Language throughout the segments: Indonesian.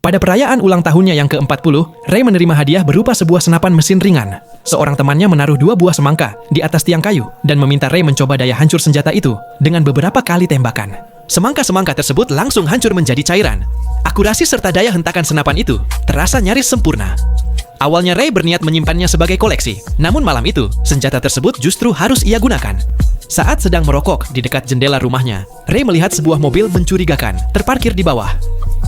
Pada perayaan ulang tahunnya yang ke-40, Ray menerima hadiah berupa sebuah senapan mesin ringan. Seorang temannya menaruh 2 buah semangka di atas tiang kayu dan meminta Ray mencoba daya hancur senjata itu dengan beberapa kali tembakan. Semangka-semangka tersebut langsung hancur menjadi cairan. Akurasi serta daya hentakan senapan itu terasa nyaris sempurna. Awalnya Ray berniat menyimpannya sebagai koleksi, namun malam itu, senjata tersebut justru harus ia gunakan. Saat sedang merokok di dekat jendela rumahnya, Ray melihat sebuah mobil mencurigakan terparkir di bawah.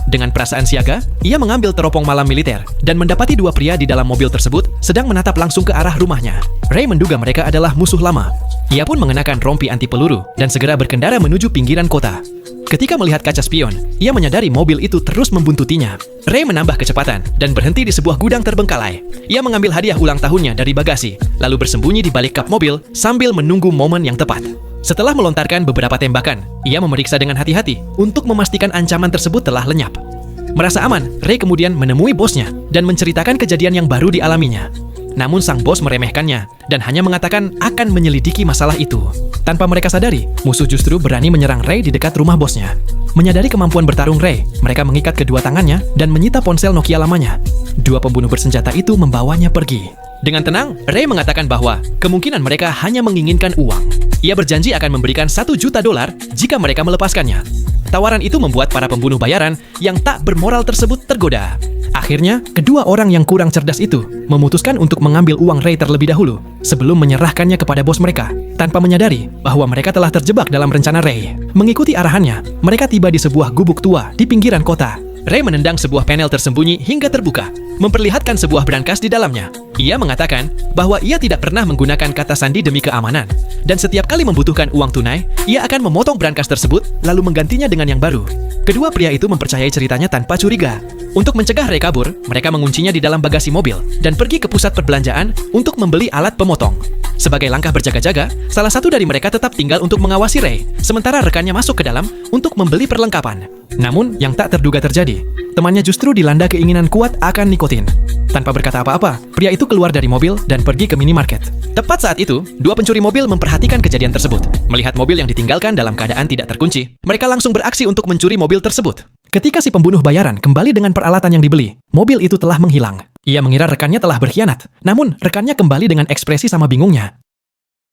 Dengan perasaan siaga, ia mengambil teropong malam militer dan mendapati 2 pria di dalam mobil tersebut sedang menatap langsung ke arah rumahnya. Ray menduga mereka adalah musuh lama. Ia pun mengenakan rompi anti peluru dan segera berkendara menuju pinggiran kota. Ketika melihat kaca spion, ia menyadari mobil itu terus membuntutinya. Ray menambah kecepatan dan berhenti di sebuah gudang terbengkalai. Ia mengambil hadiah ulang tahunnya dari bagasi, lalu bersembunyi di balik kap mobil sambil menunggu momen yang tepat. Setelah melontarkan beberapa tembakan, ia memeriksa dengan hati-hati untuk memastikan ancaman tersebut telah lenyap. Merasa aman, Ray kemudian menemui bosnya dan menceritakan kejadian yang baru dialaminya. Namun sang bos meremehkannya dan hanya mengatakan akan menyelidiki masalah itu. Tanpa mereka sadari, musuh justru berani menyerang Ray di dekat rumah bosnya. Menyadari kemampuan bertarung Ray, mereka mengikat kedua tangannya dan menyita ponsel Nokia lamanya. 2 pembunuh bersenjata itu membawanya pergi. Dengan tenang, Ray mengatakan bahwa kemungkinan mereka hanya menginginkan uang. Ia berjanji akan memberikan $1 juta jika mereka melepaskannya. Tawaran itu membuat para pembunuh bayaran yang tak bermoral tersebut tergoda. Akhirnya, kedua orang yang kurang cerdas itu memutuskan untuk mengambil uang Ray terlebih dahulu sebelum menyerahkannya kepada bos mereka, tanpa menyadari bahwa mereka telah terjebak dalam rencana Ray. Mengikuti arahannya, mereka tiba di sebuah gubuk tua di pinggiran kota. Ray menendang sebuah panel tersembunyi hingga terbuka, memperlihatkan sebuah brankas di dalamnya. Ia mengatakan bahwa ia tidak pernah menggunakan kata sandi demi keamanan, dan setiap kali membutuhkan uang tunai, ia akan memotong brankas tersebut lalu menggantinya dengan yang baru. Kedua pria itu mempercayai ceritanya tanpa curiga. Untuk mencegah Ray kabur, mereka menguncinya di dalam bagasi mobil dan pergi ke pusat perbelanjaan untuk membeli alat pemotong. Sebagai langkah berjaga-jaga, salah satu dari mereka tetap tinggal untuk mengawasi Ray, sementara rekannya masuk ke dalam untuk membeli perlengkapan. Namun, yang tak terduga terjadi. Temannya justru dilanda keinginan kuat akan nikotin. Tanpa berkata apa-apa, pria itu keluar dari mobil dan pergi ke minimarket. Tepat saat itu, 2 pencuri mobil memperhatikan kejadian tersebut. Melihat mobil yang ditinggalkan dalam keadaan tidak terkunci, mereka langsung beraksi untuk mencuri mobil tersebut. Ketika si pembunuh bayaran kembali dengan peralatan yang dibeli, mobil itu telah menghilang. Ia mengira rekannya telah berkhianat, namun rekannya kembali dengan ekspresi sama bingungnya.